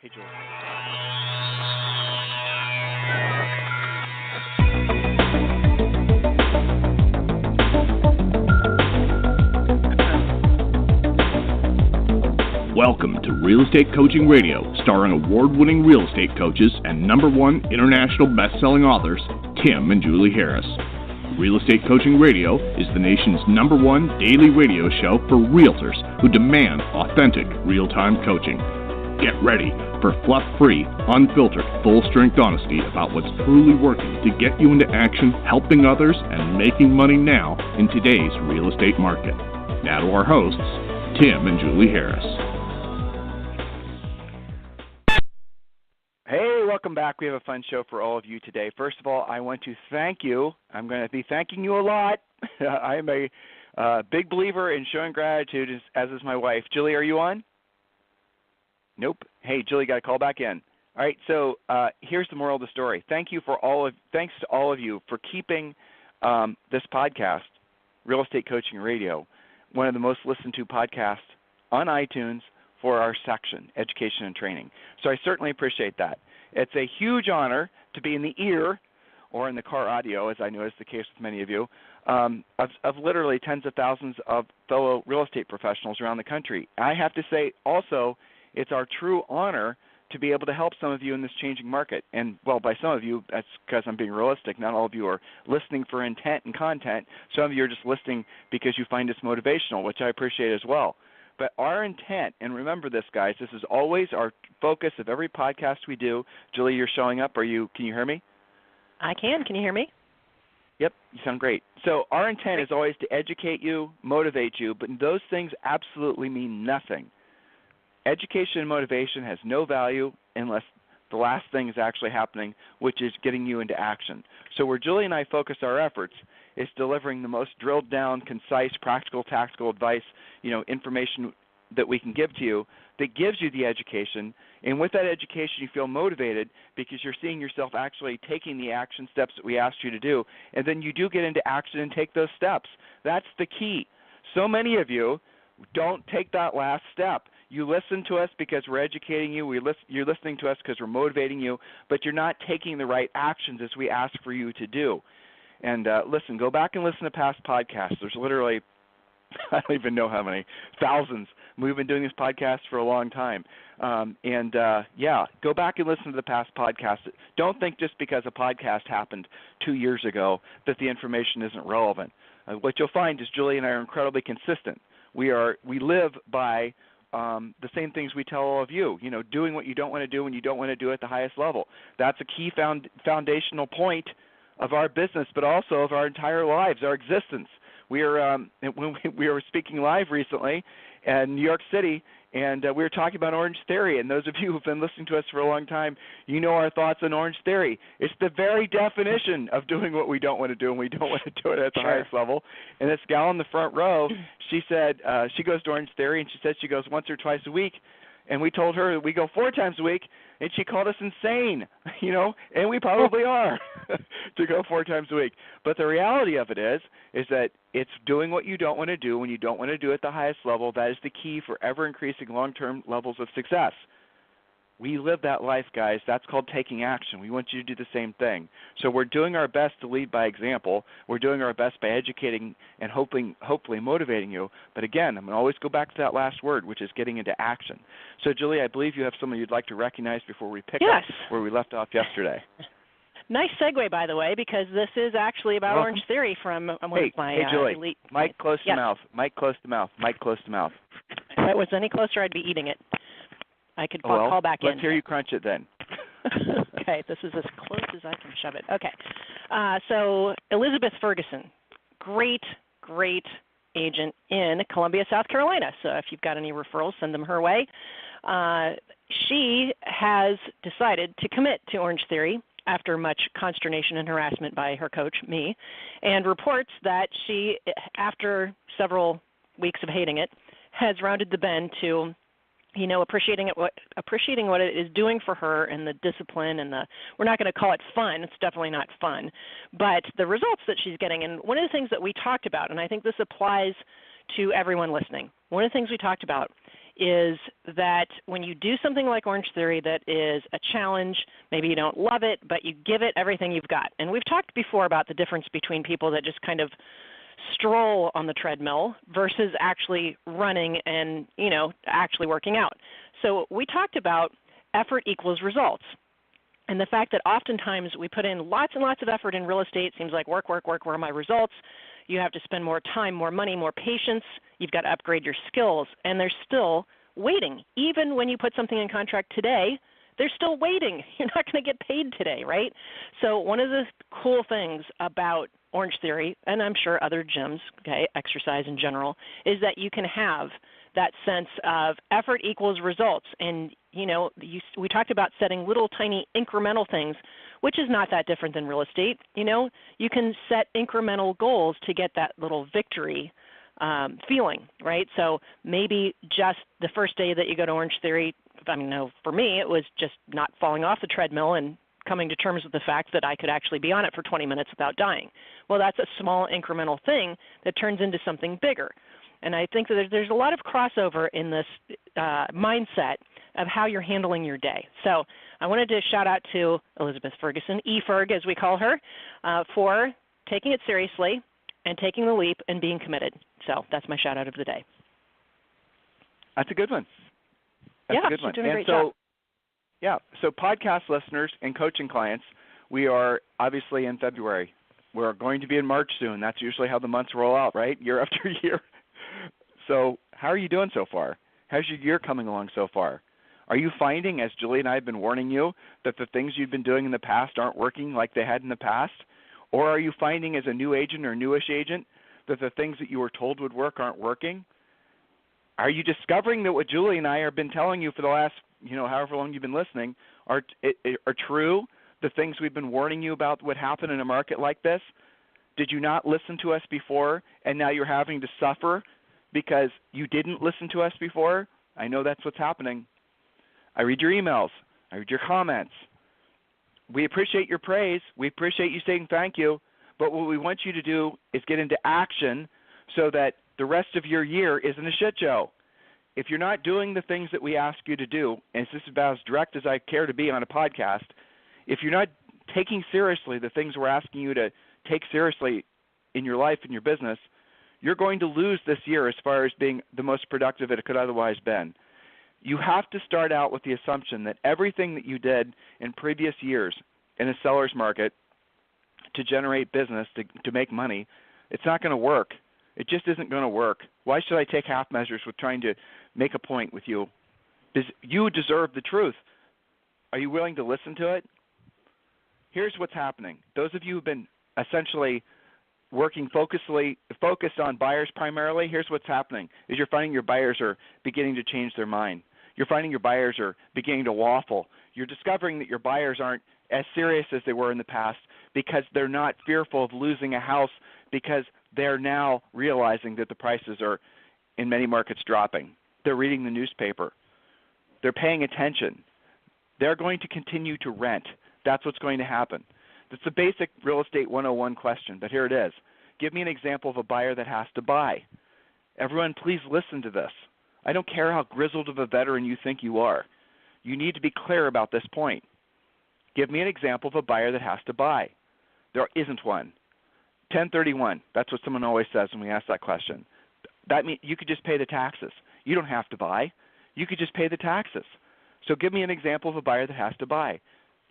Hey, Julie. Welcome to Real Estate Coaching Radio, starring award-winning real estate coaches and #1 international best-selling authors, Tim and Julie Harris. Real Estate Coaching Radio is the nation's #1 daily radio show for realtors who demand authentic, real-time coaching. Get ready for fluff-free, unfiltered, full-strength honesty about what's truly working to get you into action, helping others, and making money now in today's real estate market. Now to our hosts, Tim and Julie Harris. Hey, welcome back. We have a fun show for all of you today. First of all, I want to thank you. I'm going to be thanking you a lot. I am a big believer in showing gratitude, as is my wife. Julie, are you on? Nope. Hey, Julie, got to call back in. All right, so here's the moral of the story. Thanks to all of you for keeping this podcast, Real Estate Coaching Radio, one of the most listened to podcasts on iTunes for our section, Education and Training. So I certainly appreciate that. It's a huge honor to be in the ear or in the car audio, as I know is the case with many of you, of literally tens of thousands of fellow real estate professionals around the country. I have to say also it's our true honor to be able to help some of you in this changing market. And, well, by some of you, that's because I'm being realistic. Not all of you are listening for intent and content. Some of you are just listening because you find us motivational, which I appreciate as well. But our intent, and remember this, guys, this is always our focus of every podcast we do. Julie, you're showing up. Can you hear me? I can. Can you hear me? Yep, you sound great. So our intent is always to educate you, motivate you, but those things absolutely mean nothing. Education and motivation has no value unless the last thing is actually happening, which is getting you into action. So where Julie and I focus our efforts is delivering the most drilled down, concise, practical, tactical advice, information that we can give to you that gives you the education. And with that education, you feel motivated because you're seeing yourself actually taking the action steps that we asked you to do. And then you do get into action and take those steps. That's the key. So many of you don't take that last step. You listen to us because we're educating you. You're listening to us because we're motivating you, but you're not taking the right actions as we ask for you to do. And listen, go back and listen to past podcasts. There's literally, I don't even know how many, thousands. We've been doing this podcast for a long time. Go back and listen to the past podcasts. Don't think just because a podcast happened 2 years ago that the information isn't relevant. What you'll find is Julie and I are incredibly consistent. We live by the same things we tell all of you, doing what you don't want to do when you don't want to do it at the highest level. That's a key foundational point of our business, but also of our entire lives, our existence. We were speaking live recently in New York City, and we were talking about Orange Theory. And those of you who've been listening to us for a long time, you know our thoughts on Orange Theory. It's the very definition of doing what we don't want to do, and we don't want to do it at the highest level. And this gal in the front row, she said she goes to Orange Theory, and she said she goes once or twice a week. And we told her we go 4 times a week, and she called us insane, and we probably are to go 4 times a week. But the reality of it is that it's doing what you don't want to do when you don't want to do it at the highest level. That is the key for ever-increasing long-term levels of success. We live that life, guys. That's called taking action. We want you to do the same thing. So we're doing our best to lead by example. We're doing our best by educating and hopefully motivating you. But again, I'm going to always go back to that last word, which is getting into action. So, Julie, I believe you have someone you'd like to recognize before we pick up where we left off yesterday. Nice segue, by the way, because this is actually about Orange Theory from one of my Julie, elite. Mic close to mouth. Mic close to mouth. Mic close to mouth. If it was any closer, I'd be eating it. I could call back in. Let's hear you crunch it then. Okay, this is as close as I can shove it. Okay, so Elizabeth Ferguson, great agent in Columbia, South Carolina. So if you've got any referrals, send them her way. She has decided to commit to Orange Theory after much consternation and harassment by her coach, me, and reports that she, after several weeks of hating it, has rounded the bend to appreciating what it is doing for her and the discipline and we're not going to call it fun. It's definitely not fun, but the results that she's getting. And one of the things that we talked about, and I think this applies to everyone listening, one of the things we talked about is that when you do something like Orange Theory that is a challenge, maybe you don't love it, but you give it everything you've got. And we've talked before about the difference between people that just kind of stroll on the treadmill versus actually running and, actually working out. So we talked about effort equals results. And the fact that oftentimes we put in lots and lots of effort in real estate, seems like work, where are my results? You have to spend more time, more money, more patience. You've got to upgrade your skills. And they're still waiting. Even when you put something in contract today, they're still waiting. You're not going to get paid today, right? So one of the cool things about Orange Theory, and I'm sure other gyms, exercise in general, is that you can have that sense of effort equals results. And, we talked about setting little tiny incremental things, which is not that different than real estate. You can set incremental goals to get that little victory feeling, right? So maybe just the first day that you go to Orange Theory, for me, it was just not falling off the treadmill and coming to terms with the fact that I could actually be on it for 20 minutes without dying. Well, that's a small incremental thing that turns into something bigger. And I think that there's a lot of crossover in this mindset of how you're handling your day. So I wanted to shout out to Elizabeth Ferguson, E-Ferg as we call her, for taking it seriously and taking the leap and being committed. So that's my shout out of the day. That's a good one. That's a good one. She's doing a great job. Yeah, so podcast listeners and coaching clients, we are obviously in February. We're going to be in March soon. That's usually how the months roll out, right? Year after year. So how are you doing so far? How's your year coming along so far? Are you finding, as Julie and I have been warning you, that the things you've been doing in the past aren't working like they had in the past? Or are you finding as a new agent or newish agent that the things that you were told would work aren't working? Are you discovering that what Julie and I have been telling you for the last, however long you've been listening are true? The things we've been warning you about would happen in a market like this? Did you not listen to us before and now you're having to suffer because you didn't listen to us before? I know that's what's happening. I read your emails. I read your comments. We appreciate your praise. We appreciate you saying thank you. But what we want you to do is get into action so that the rest of your year isn't a shit show. If you're not doing the things that we ask you to do, and this is about as direct as I care to be on a podcast, if you're not taking seriously the things we're asking you to take seriously in your life and your business, you're going to lose this year as far as being the most productive it could otherwise been. You have to start out with the assumption that everything that you did in previous years in a seller's market to generate business, to make money, it's not going to work. It just isn't going to work. Why should I take half measures with trying to make a point with you? You deserve the truth. Are you willing to listen to it? Here's what's happening. Those of you who've been essentially working focused on buyers primarily, here's what's happening, is you're finding your buyers are beginning to change their mind. You're finding your buyers are beginning to waffle. You're discovering that your buyers aren't as serious as they were in the past because they're not fearful of losing a house because they're now realizing that the prices are, in many markets, dropping. They're reading the newspaper. They're paying attention. They're going to continue to rent. That's what's going to happen. That's the basic real estate 101 question, but here it is. Give me an example of a buyer that has to buy. Everyone, please listen to this. I don't care how grizzled of a veteran you think you are. You need to be clear about this point. Give me an example of a buyer that has to buy. There isn't one. 1031, that's what someone always says when we ask that question. That means you could just pay the taxes. You don't have to buy. You could just pay the taxes. So give me an example of a buyer that has to buy.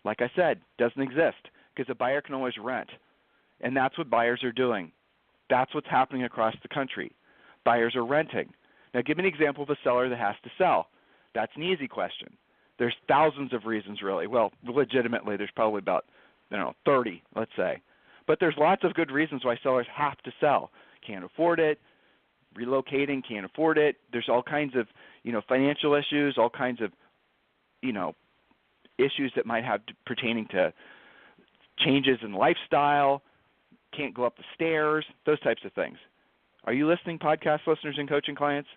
Like I said, doesn't exist because a buyer can always rent. And that's what buyers are doing. That's what's happening across the country. Buyers are renting. Now give me an example of a seller that has to sell. That's an easy question. There's thousands of reasons really. Well, legitimately there's probably about 30, let's say. But there's lots of good reasons why sellers have to sell. Can't afford it, relocating, can't afford it. There's all kinds of, financial issues, all kinds of, issues that might have pertaining to changes in lifestyle, can't go up the stairs, those types of things. Are you listening, podcast listeners and coaching clients?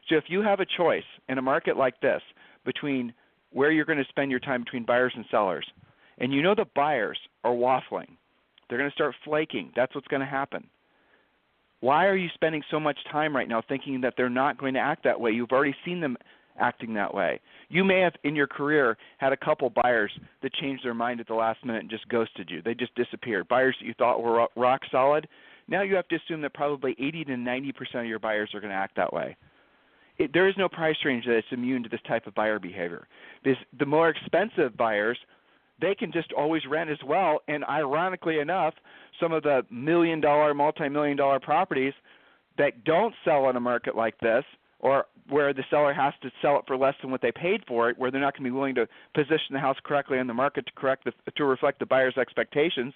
So if you have a choice in a market like this between where you're going to spend your time between buyers and sellers, and you know the buyers are waffling, they're going to start flaking, that's what's going to happen. Why are you spending so much time right now thinking that they're not going to act that way? You've already seen them acting that way. You may have, in your career, had a couple buyers that changed their mind at the last minute and just ghosted you. They just disappeared. Buyers that you thought were rock solid, now you have to assume that probably 80 to 90% of your buyers are going to act that way. There is no price range that is immune to this type of buyer behavior. The more expensive buyers, they can just always rent as well, and ironically enough, some of the million-dollar, multi-million-dollar properties that don't sell in a market like this, or where the seller has to sell it for less than what they paid for it, where they're not going to be willing to position the house correctly on the market to reflect the buyer's expectations,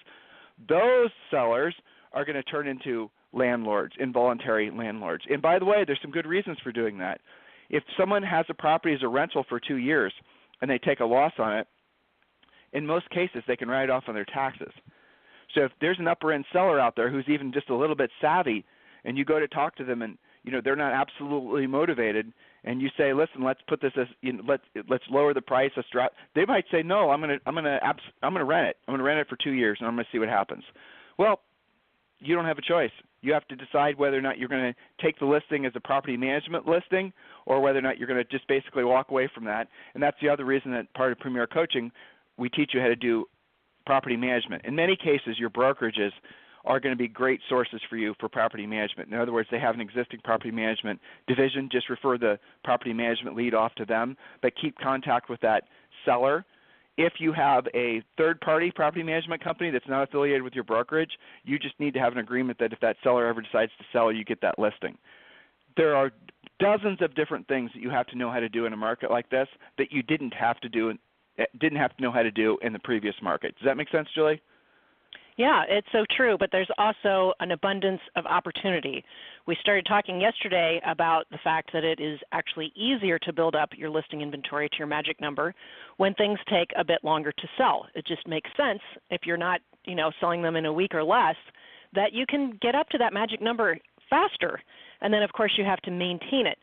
those sellers are going to turn into landlords, involuntary landlords. And by the way, there's some good reasons for doing that. If someone has a property as a rental for 2 years and they take a loss on it, in most cases they can write it off on their taxes. So if there's an upper end seller out there who's even just a little bit savvy, and you go to talk to them and they're not absolutely motivated, and you say, listen, let's put this as let's lower the price, let's drop. They might say, no, I'm gonna rent it. I'm gonna rent it for 2 years, and I'm gonna see what happens. Well, you don't have a choice. You have to decide whether or not you're going to take the listing as a property management listing, or whether or not you're going to just basically walk away from that. And that's the other reason that part of Premier Coaching, we teach you how to do property management. In many cases, your brokerages are going to be great sources for you for property management. In other words, they have an existing property management division. Just refer the property management lead off to them, but keep contact with that seller. If you have a third-party property management company that's not affiliated with your brokerage, you just need to have an agreement that if that seller ever decides to sell, you get that listing. There are dozens of different things that you have to know how to do in a market like this that you didn't have to know how to do in the previous market. Does that make sense, Julie? Yeah, it's so true, but there's also an abundance of opportunity. We started talking yesterday about the fact that it is actually easier to build up your listing inventory to your magic number when things take a bit longer to sell. It just makes sense if you're not, selling them in a week or less, that you can get up to that magic number faster. And then, of course, you have to maintain it.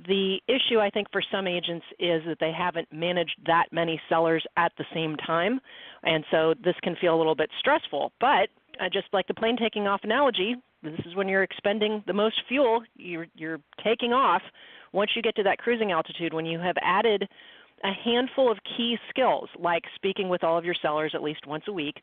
The issue, I think, for some agents is that they haven't managed that many sellers at the same time, and so this can feel a little bit stressful. But just like the plane taking off analogy, this is when you're expending the most fuel. You're taking off. Once you get to that cruising altitude, when you have added a handful of key skills, like speaking with all of your sellers at least once a week,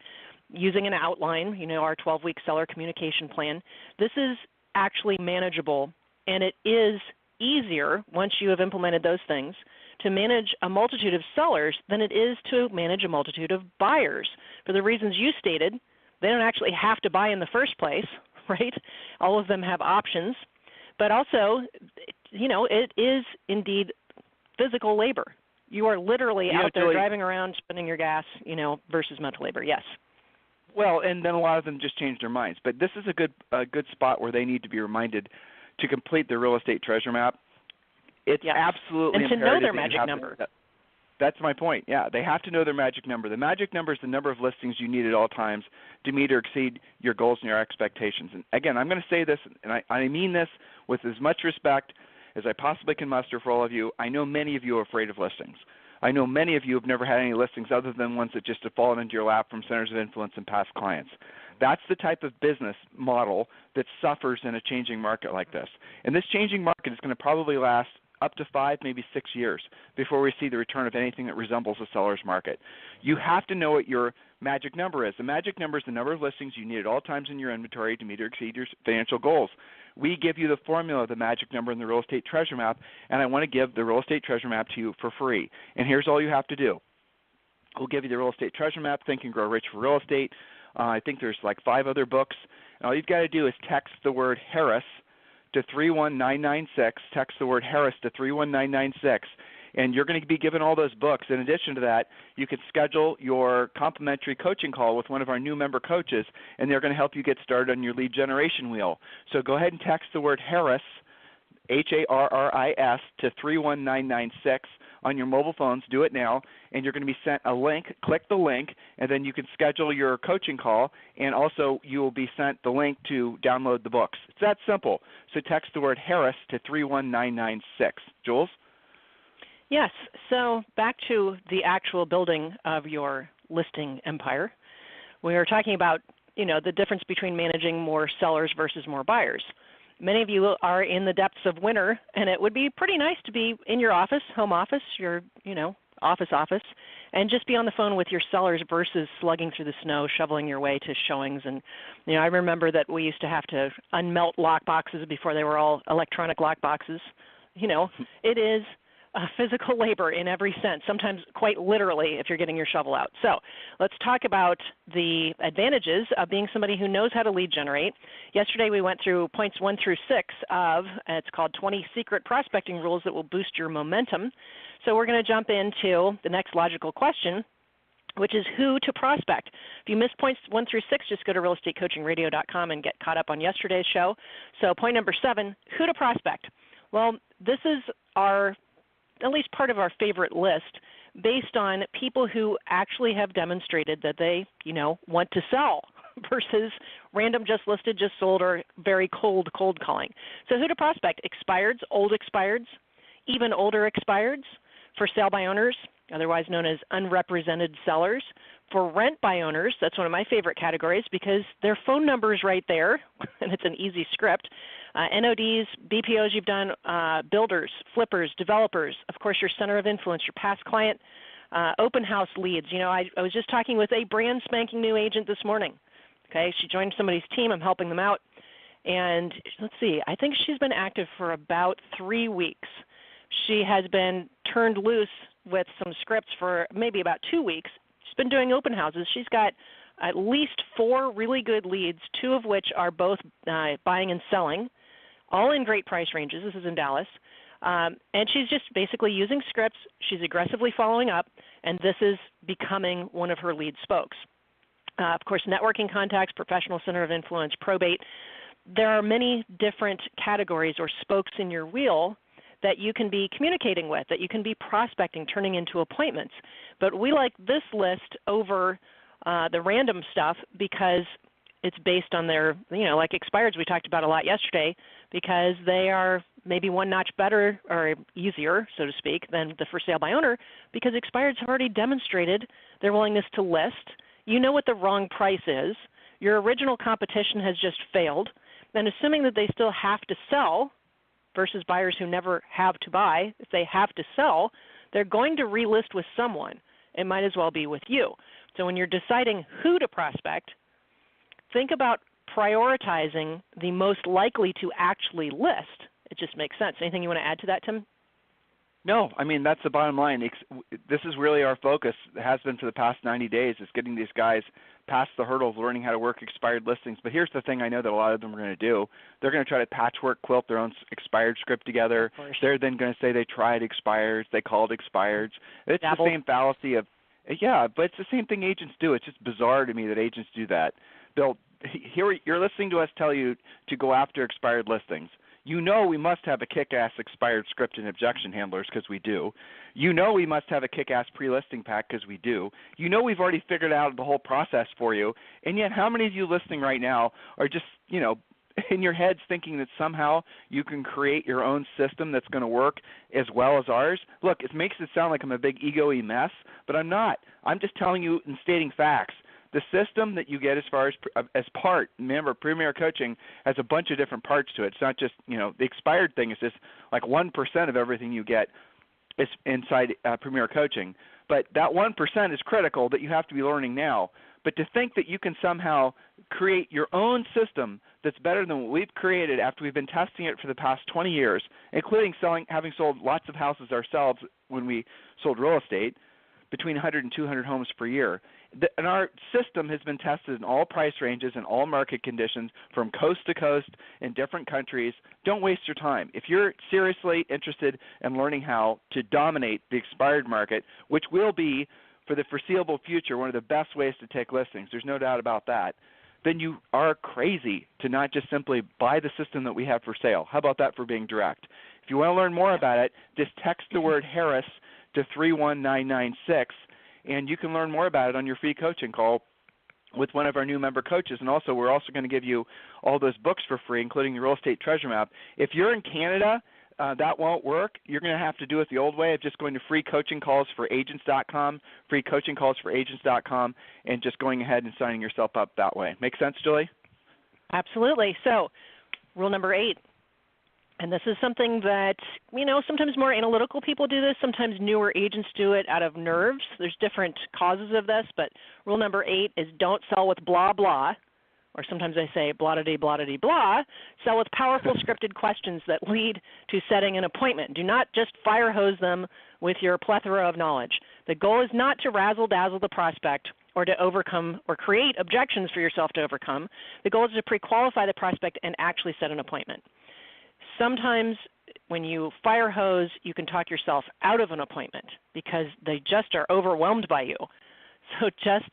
using an outline, our 12-week seller communication plan, this is actually manageable, and it is easier, once you have implemented those things, to manage a multitude of sellers than it is to manage a multitude of buyers. For the reasons you stated, they don't actually have to buy in the first place, right? All of them have options. But also, it is indeed physical labor. You are literally out there driving around, spending your gas, versus mental labor. Yes. Well, and then a lot of them just change their minds. But this is a good spot where they need to be reminded to complete their real estate treasure map. It's absolutely imperative. And to know their magic number. That's my point. Yeah, they have to know their magic number. The magic number is the number of listings you need at all times to meet or exceed your goals and your expectations. And again, I'm going to say this, and I mean this with as much respect as I possibly can muster for all of you. I know many of you are afraid of listings. I know many of you have never had any listings other than ones that just have fallen into your lap from centers of influence and past clients. That's the type of business model that suffers in a changing market like this. And this changing market is going to probably last up to 5, maybe 6 years before we see the return of anything that resembles a seller's market. You have to know what your magic number is. The magic number is the number of listings you need at all times in your inventory to meet or exceed your financial goals. We give you the formula of the magic number in the Real Estate Treasure Map, and I want to give the Real Estate Treasure Map to you for free. And here's all you have to do. We'll give you the Real Estate Treasure Map, Think and Grow Rich for Real Estate. I think there's like 5 other books. And all you've got to do is text the word Harris to 31996. Text the word Harris to 31996. And you're going to be given all those books. In addition to that, you can schedule your complimentary coaching call with one of our new member coaches, and they're going to help you get started on your lead generation wheel. So go ahead and text the word Harris, Harris, to 31996 on your mobile phones. Do it now, and you're going to be sent a link. Click the link, and then you can schedule your coaching call, and also you will be sent the link to download the books. It's that simple. So text the word Harris to 31996. Jules? Yes. So back to the actual building of your listing empire. We are talking about, the difference between managing more sellers versus more buyers. many of you are in the depths of winter, and it would be pretty nice to be in your office, home office, your, office, and just be on the phone with your sellers versus slugging through the snow, shoveling your way to showings. And, I remember that we used to have to unmelt lock boxes before they were all electronic lock boxes. It is physical labor in every sense, sometimes quite literally if you're getting your shovel out. So let's talk about the advantages of being somebody who knows how to lead generate. Yesterday we went through points 1 through 6 of, it's called 20 Secret Prospecting Rules that will boost your momentum. So we're going to jump into the next logical question, which is who to prospect. If you missed points 1 through 6, just go to realestatecoachingradio.com and get caught up on yesterday's show. So point number 7, who to prospect. Well, this is at least part of our favorite list based on people who actually have demonstrated that they, want to sell versus random just listed, just sold, or very cold calling. So who to prospect? Expireds, old expireds, even older expireds, for sale by owners, otherwise known as unrepresented sellers. For rent by owners, that's one of my favorite categories because their phone number is right there, and it's an easy script. NODs, BPOs you've done, builders, flippers, developers, of course your center of influence, your past client, open house leads. I was just talking with a brand spanking new agent this morning. Okay, she joined somebody's team. I'm helping them out. And let's see, I think she's been active for about 3 weeks. She has been turned loose with some scripts for maybe about 2 weeks. She's been doing open houses. She's got at least 4 really good leads, 2 of which are both buying and selling, all in great price ranges. This is in Dallas. And she's just basically using scripts. She's aggressively following up, and this is becoming one of her lead spokes. Of course, networking contacts, professional center of influence, probate. There are many different categories or spokes in your wheel that you can be communicating with, that you can be prospecting, turning into appointments. But we like this list over the random stuff because it's based on their, like expireds we talked about a lot yesterday, because they are maybe one notch better or easier, so to speak, than the for sale by owner, because expireds have already demonstrated their willingness to list. You know what the wrong price is. Your original competition has just failed. Then assuming that they still have to sell versus buyers who never have to buy, if they have to sell, they're going to relist with someone. It might as well be with you. So when you're deciding who to prospect, think about prioritizing the most likely to actually list. It just makes sense. Anything you want to add to that, Tim? No, that's the bottom line. This is really our focus. It has been for the past 90 days is getting these guys past the hurdle of learning how to work expired listings. But here's the thing I know that a lot of them are going to do. They're going to try to patchwork quilt their own expired script together. They're then going to say they tried expireds, they called expireds. It's the same fallacy of, but it's the same thing agents do. It's just bizarre to me that agents do that. You're listening to us tell you to go after expired listings. We must have a kick-ass expired script and objection handlers because we do. We must have a kick-ass pre-listing pack because we do. We've already figured out the whole process for you. And yet how many of you listening right now are just, in your heads thinking that somehow you can create your own system that's going to work as well as ours? Look, it makes it sound like I'm a big ego-y mess, but I'm not. I'm just telling you and stating facts. The system that you get as part, remember, Premier Coaching has a bunch of different parts to it. It's not just, the expired thing is just like 1% of everything you get is inside Premier Coaching. But that 1% is critical that you have to be learning now. But to think that you can somehow create your own system that's better than what we've created after we've been testing it for the past 20 years, including having sold lots of houses ourselves when we sold real estate, between 100 and 200 homes per year. And our system has been tested in all price ranges and all market conditions from coast to coast in different countries. Don't waste your time. If you're seriously interested in learning how to dominate the expired market, which will be for the foreseeable future one of the best ways to take listings, there's no doubt about that, then you are crazy to not just simply buy the system that we have for sale. How about that for being direct? If you want to learn more about it, just text the word Harris to 31996, and you can learn more about it on your free coaching call with one of our new member coaches. And also, we're also going to give you all those books for free, including the Real Estate Treasure Map. If you're in Canada, that won't work. You're going to have to do it the old way of just going to freecoachingcallsforagents.com, freecoachingcallsforagents.com, and just going ahead and signing yourself up that way. Make sense, Julie? Absolutely. So, rule number 8, And this is something that, sometimes more analytical people do this. Sometimes newer agents do it out of nerves. There's different causes of this, but rule number 8 is don't sell with blah, blah, or sometimes I say blah-da-dee, blah-da-dee, blah. Sell with powerful scripted questions that lead to setting an appointment. Do not just fire hose them with your plethora of knowledge. The goal is not to razzle-dazzle the prospect or to overcome or create objections for yourself to overcome. The goal is to pre-qualify the prospect and actually set an appointment. Sometimes when you fire hose, you can talk yourself out of an appointment because they just are overwhelmed by you. So just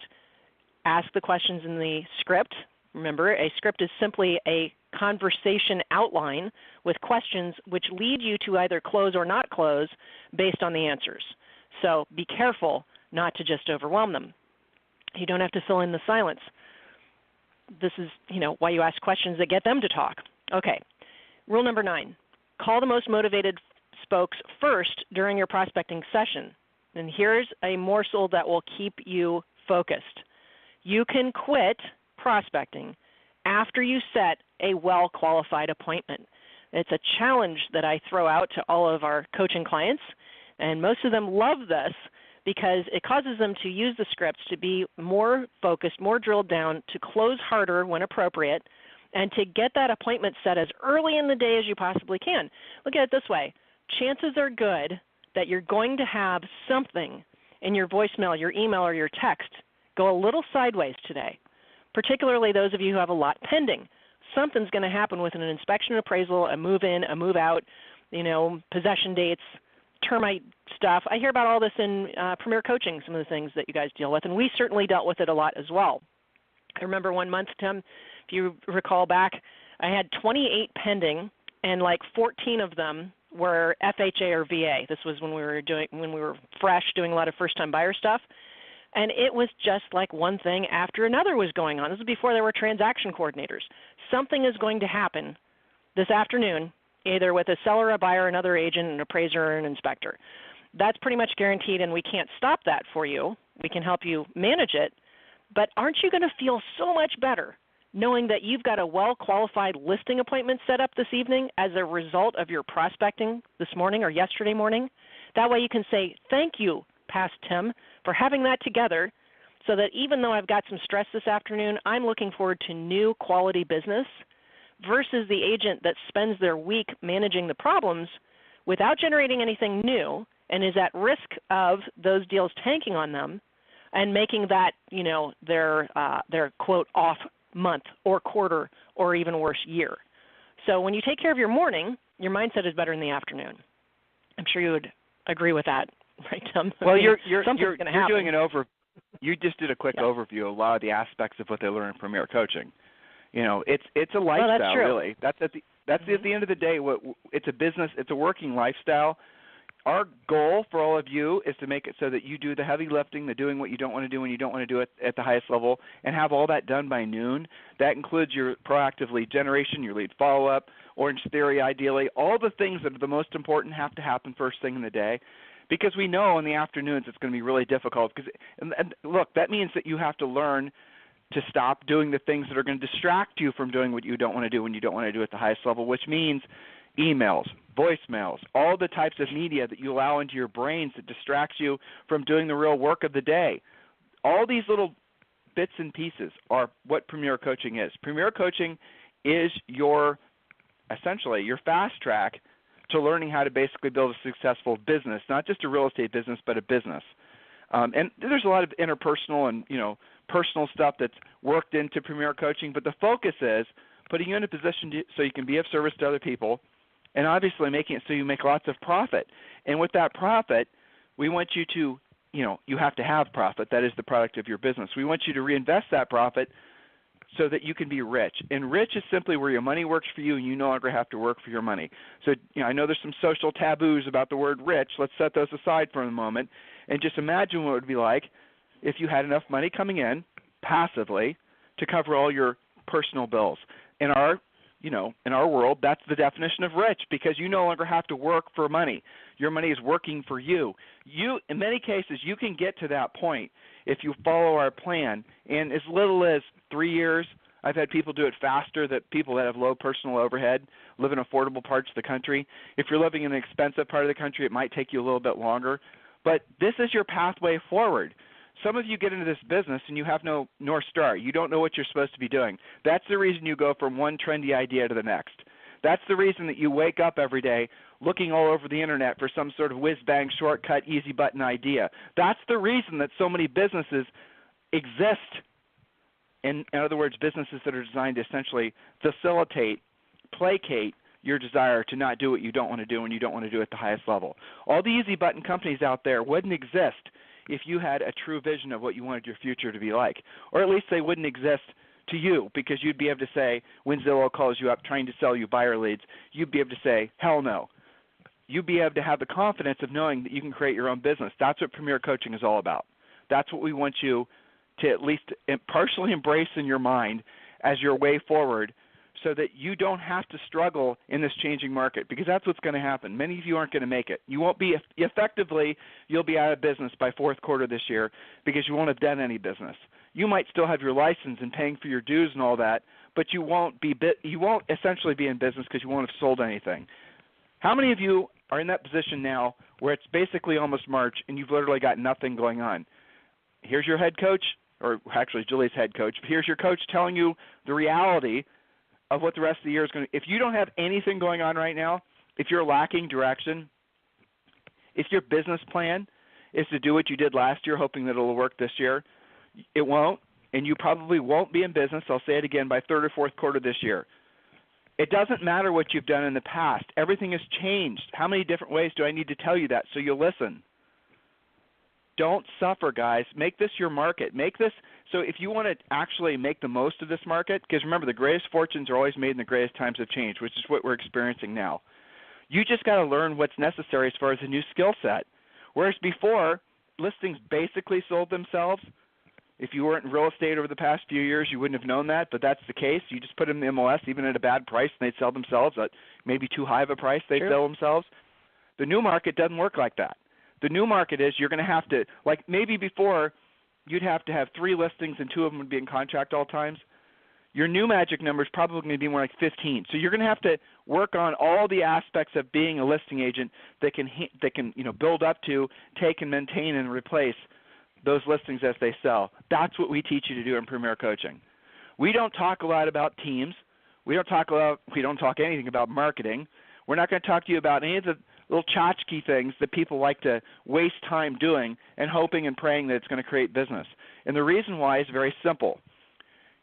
ask the questions in the script. Remember, a script is simply a conversation outline with questions which lead you to either close or not close based on the answers. So be careful not to just overwhelm them. You don't have to fill in the silence. This is, why you ask questions that get them to talk. Okay. Rule number 9, call the most motivated spokes first during your prospecting session. And here's a morsel that will keep you focused. You can quit prospecting after you set a well-qualified appointment. It's a challenge that I throw out to all of our coaching clients, and most of them love this because it causes them to use the scripts to be more focused, more drilled down, to close harder when appropriate, and to get that appointment set as early in the day as you possibly can. Look at it this way. Chances are good that you're going to have something in your voicemail, your email, or your text go a little sideways today, particularly those of you who have a lot pending. Something's going to happen with an inspection appraisal, a move-in, a move-out, possession dates, termite stuff. I hear about all this in Premier Coaching, some of the things that you guys deal with, and we certainly dealt with it a lot as well. I remember one month, Tim, if you recall back, I had 28 pending, and like 14 of them were FHA or VA. This was when we were fresh, doing a lot of first-time buyer stuff, and it was just like one thing after another was going on. This was before there were transaction coordinators. Something is going to happen this afternoon, either with a seller, a buyer, another agent, an appraiser, or an inspector. That's pretty much guaranteed, and we can't stop that for you. We can help you manage it, but aren't you going to feel so much better knowing that you've got a well-qualified listing appointment set up this evening as a result of your prospecting this morning or yesterday morning? That way you can say, thank you, past Tim, for having that together, so that even though I've got some stress this afternoon, I'm looking forward to new quality business, versus the agent that spends their week managing the problems without generating anything new and is at risk of those deals tanking on them and making that, their quote off month or quarter or even worse year. So when you take care of your morning, your mindset is better in the afternoon. I'm sure you would agree with that, right, Tim? Well, you're doing an you just did a quick overview of a lot of the aspects of what they learn in Premier Coaching. It's a lifestyle, that's true. really. That's at the end of the day. It's a business. It's a working lifestyle. Our goal for all of you is to make it so that you do the heavy lifting, the doing what you don't want to do when you don't want to do it at the highest level, and have all that done by noon. That includes your proactive lead generation, your lead follow-up, Orange Theory ideally. All the things that are the most important have to happen first thing in the day, because we know in the afternoons it's going to be really difficult. And look, that means that you have to learn to stop doing the things that are going to distract you from doing what you don't want to do when you don't want to do it at the highest level, which means emails, voicemails, all the types of media that you allow into your brains that distracts you from doing the real work of the day. All these little bits and pieces are what Premier Coaching is. Premier Coaching is essentially your fast track to learning how to basically build a successful business, not just a real estate business, but a business. And there's a lot of interpersonal and personal stuff that's worked into Premier Coaching, but the focus is putting you in a position so you can be of service to other people, and obviously making it so you make lots of profit. And with that profit, we want you to, you have to have profit. That is the product of your business. We want you to reinvest that profit so that you can be rich. And rich is simply where your money works for you and you no longer have to work for your money. So, I know there's some social taboos about the word rich. Let's set those aside for a moment and just imagine what it would be like if you had enough money coming in passively to cover all your personal bills. In our world, that's the definition of rich, because you no longer have to work for money. Your money is working for you. In many cases, you can get to that point if you follow our plan in as little as 3 years, I've had people do it faster than people that have low personal overhead, live in affordable parts of the country. If you're living in an expensive part of the country, it might take you a little bit longer. But this is your pathway forward. Some of you get into this business and you have no North Star. You don't know what you're supposed to be doing. That's the reason you go from one trendy idea to the next. That's the reason that you wake up every day looking all over the internet for some sort of whiz-bang, shortcut, easy-button idea. That's the reason that so many businesses exist. In other words, businesses that are designed to essentially facilitate, placate your desire to not do what you don't want to do when you don't want to do it at the highest level. All the easy-button companies out there wouldn't exist if you had a true vision of what you wanted your future to be like, or at least they wouldn't exist to you, because you'd be able to say, when Zillow calls you up trying to sell you buyer leads, you'd be able to say, hell no. You'd be able to have the confidence of knowing that you can create your own business. That's what Premier Coaching is all about. That's what we want you to at least partially embrace in your mind as your way forward, so that you don't have to struggle in this changing market, because that's what's going to happen. Many of you aren't going to make it. You won't be effectively, you'll be out of business by fourth quarter this year because you won't have done any business. You might still have your license and paying for your dues and all that, but you won't essentially be in business because you won't have sold anything. How many of you are in that position now where it's basically almost March and you've literally got nothing going on? Here's your head coach, or actually Julie's head coach. Here's your coach telling you the reality of what the rest of the year is going to. If you don't have anything going on right now, if you're lacking direction, if your business plan is to do what you did last year hoping that it'll work this year, it won't, and you probably won't be in business, I'll say it again, by third or fourth quarter this year. It doesn't matter what you've done in the past. Everything has changed. How many different ways do I need to tell you that so you'll listen? Don't suffer, guys. Make this your market. Make this so if you want to actually make the most of this market, because remember, the greatest fortunes are always made in the greatest times of change, which is what we're experiencing now. You just got to learn what's necessary as far as a new skill set. Whereas before, listings basically sold themselves. If you weren't in real estate over the past few years, you wouldn't have known that, but that's the case. You just put them in the MLS, even at a bad price, and they'd sell themselves at maybe too high of a price. They'd sell themselves. The new market doesn't work like that. The new market is you're going to have to, like maybe before, you'd have to have 3 listings and 2 of them would be in contract all times. Your new magic number is probably going to be more like 15. So you're going to have to work on all the aspects of being a listing agent that can build up to, take and maintain and replace those listings as they sell. That's what we teach you to do in Premier Coaching. We don't talk a lot about teams. We don't talk anything about marketing. We're not going to talk to you about any of the little tchotchke things that people like to waste time doing and hoping and praying that it's going to create business. And the reason why is very simple.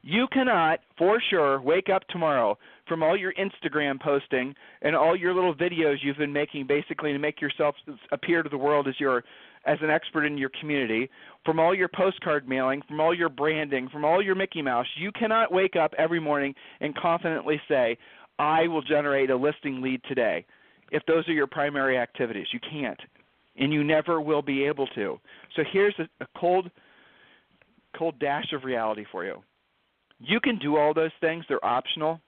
You cannot, for sure, wake up tomorrow from all your Instagram posting and all your little videos you've been making basically to make yourself appear to the world as an expert in your community, from all your postcard mailing, from all your branding, from all your Mickey Mouse. You cannot wake up every morning and confidently say, I will generate a listing lead today. If those are your primary activities, you can't, and you never will be able to. So here's a cold dash of reality for you. You can do all those things. They're optional.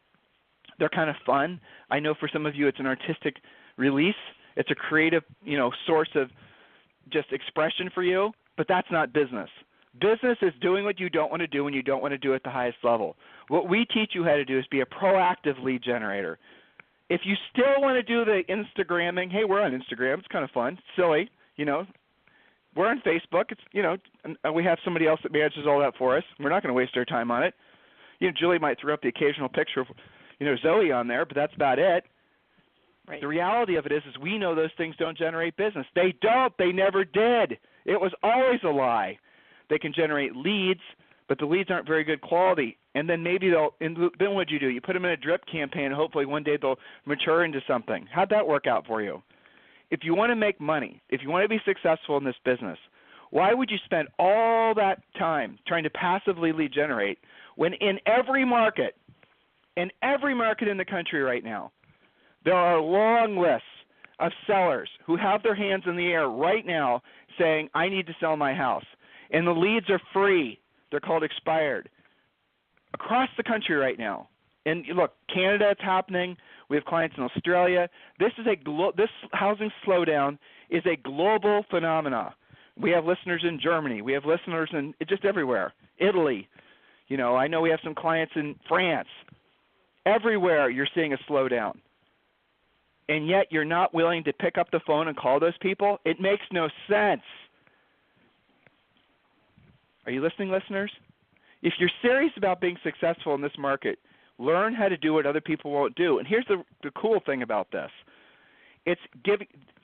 They're kind of fun. I know for some of you it's an artistic release. It's a creative, source of just expression for you, but that's not business. Business is doing what you don't want to do when you don't want to do it at the highest level. What we teach you how to do is be a proactive lead generator. If you still want to do the Instagramming, hey, we're on Instagram. It's kind of fun. It's silly, We're on Facebook. It's, we have somebody else that manages all that for us. We're not going to waste our time on it. Julie might throw up the occasional picture of, Zoe on there, but that's about it. Right. The reality of it is we know those things don't generate business. They don't. They never did. It was always a lie. They can generate leads, but the leads aren't very good quality. And then maybe then what'd you do? You put them in a drip campaign, and hopefully one day they'll mature into something. How'd that work out for you? If you want to make money, if you want to be successful in this business, why would you spend all that time trying to passively lead generate when in every market in the country right now, there are long lists of sellers who have their hands in the air right now saying, I need to sell my house. And the leads are free. They're called expired. Across the country right now. And look, Canada, it's happening. We have clients in Australia. This housing slowdown is a global phenomenon. We have listeners in Germany. We have listeners in just everywhere. Italy. I know we have some clients in France. Everywhere you're seeing a slowdown. And yet you're not willing to pick up the phone and call those people? It makes no sense. Are you listening, listeners? If you're serious about being successful in this market, learn how to do what other people won't do. And here's the cool thing about this. It's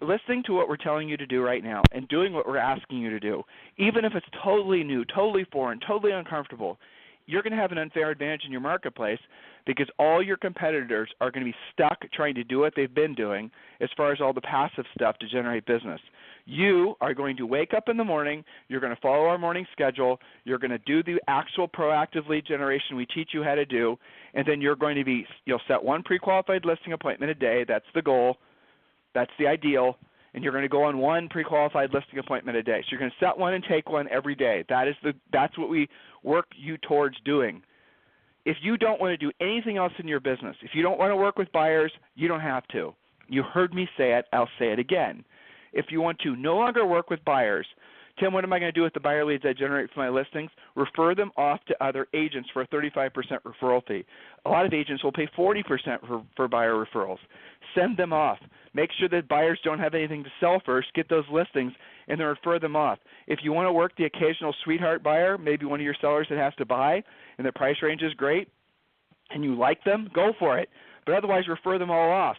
listening to what we're telling you to do right now and doing what we're asking you to do. Even if it's totally new, totally foreign, totally uncomfortable, you're going to have an unfair advantage in your marketplace because all your competitors are going to be stuck trying to do what they've been doing as far as all the passive stuff to generate business. You are going to wake up in the morning, you're going to follow our morning schedule, you're going to do the actual proactive lead generation we teach you how to do, and then you're going to you'll set one pre-qualified listing appointment a day. That's the goal. That's the ideal. And you're going to go on one pre-qualified listing appointment a day. So you're going to set one and take one every day. That's what we work you towards doing. If you don't want to do anything else in your business, if you don't want to work with buyers, you don't have to. You heard me say it. I'll say it again. If you want to no longer work with buyers, Tim, what am I going to do with the buyer leads I generate from my listings? Refer them off to other agents for a 35% referral fee. A lot of agents will pay 40% for buyer referrals. Send them off. Make sure that buyers don't have anything to sell first. Get those listings and then refer them off. If you want to work the occasional sweetheart buyer, maybe one of your sellers that has to buy and the price range is great and you like them, go for it. But otherwise, refer them all off.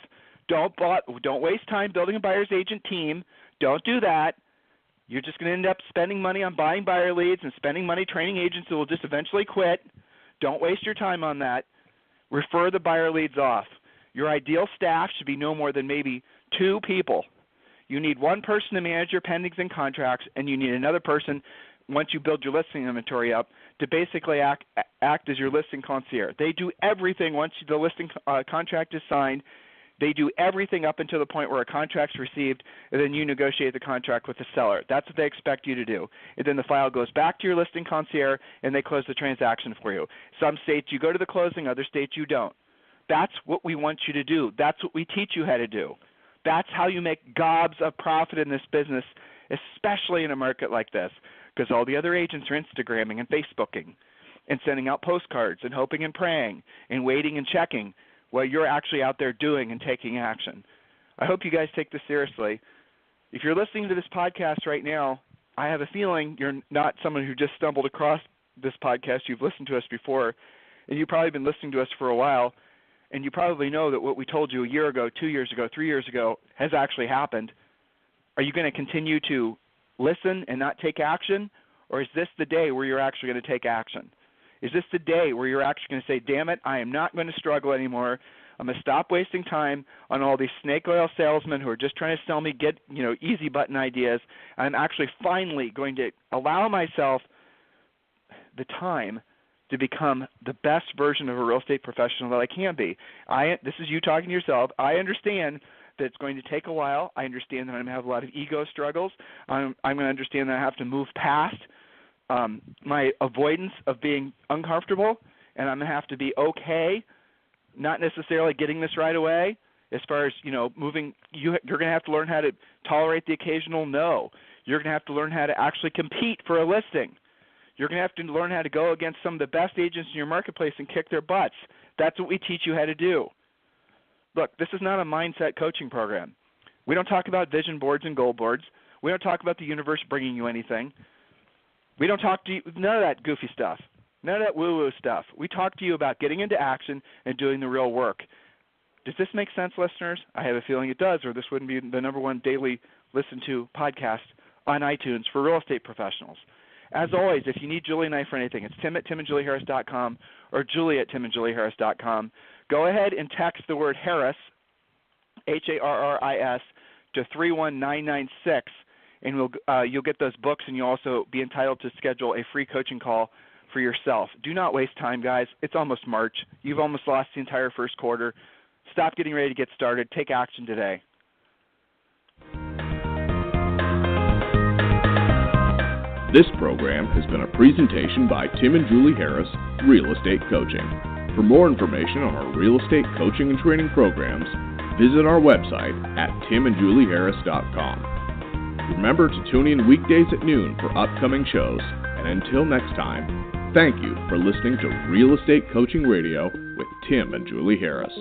Don't waste time building a buyer's agent team. Don't do that. You're just going to end up spending money on buying buyer leads and spending money training agents who will just eventually quit. Don't waste your time on that. Refer the buyer leads off. Your ideal staff should be no more than maybe 2 people. You need one person to manage your pendings and contracts, and you need another person, once you build your listing inventory up, to basically act as your listing concierge. They do everything once the listing contract is signed. They do everything up until the point where a contract's received, and then you negotiate the contract with the seller. That's what they expect you to do. And then the file goes back to your listing concierge, and they close the transaction for you. Some states you go to the closing, other states you don't. That's what we want you to do. That's what we teach you how to do. That's how you make gobs of profit in this business, especially in a market like this, because all the other agents are Instagramming and Facebooking and sending out postcards and hoping and praying and waiting and checking while you're actually out there doing and taking action. I hope you guys take this seriously. If you're listening to this podcast right now, I have a feeling you're not someone who just stumbled across this podcast. You've listened to us before, and you've probably been listening to us for a while, and you probably know that what we told you a year ago, 2 years ago, 3 years ago has actually happened. Are you going to continue to listen and not take action, or is this the day where you're actually going to take action? Is this the day where you're actually going to say, damn it, I am not going to struggle anymore. I'm going to stop wasting time on all these snake oil salesmen who are just trying to sell me easy button ideas. I'm actually finally going to allow myself the time to become the best version of a real estate professional that I can be. This is you talking to yourself. I understand that it's going to take a while. I understand that I'm going to have a lot of ego struggles. I'm going to understand that I have to move past my avoidance of being uncomfortable, and I'm going to have to be okay, not necessarily getting this right away. As far as, moving, you're going to have to learn how to tolerate the occasional no. You're going to have to learn how to actually compete for a listing. You're going to have to learn how to go against some of the best agents in your marketplace and kick their butts. That's what we teach you how to do. Look, this is not a mindset coaching program. We don't talk about vision boards and goal boards. We don't talk about the universe bringing you anything. We don't talk to you, none of that goofy stuff, none of that woo-woo stuff. We talk to you about getting into action and doing the real work. Does this make sense, listeners? I have a feeling it does, or this wouldn't be the number one daily listened to podcast on iTunes for real estate professionals. As always, if you need Julie and I for anything, it's tim@timandjulieharris.com or julie@timandjulieharris.com. Go ahead and text the word Harris, Harris, to 31996, and you'll get those books, and you'll also be entitled to schedule a free coaching call for yourself. Do not waste time, guys. It's almost March. You've almost lost the entire first quarter. Stop getting ready to get started. Take action today. This program has been a presentation by Tim and Julie Harris, Real Estate Coaching. For more information on our real estate coaching and training programs, visit our website at timandjulieharris.com. Remember to tune in weekdays at noon for upcoming shows, and until next time, Thank you for listening to Real Estate Coaching Radio with Tim and Julie Harris.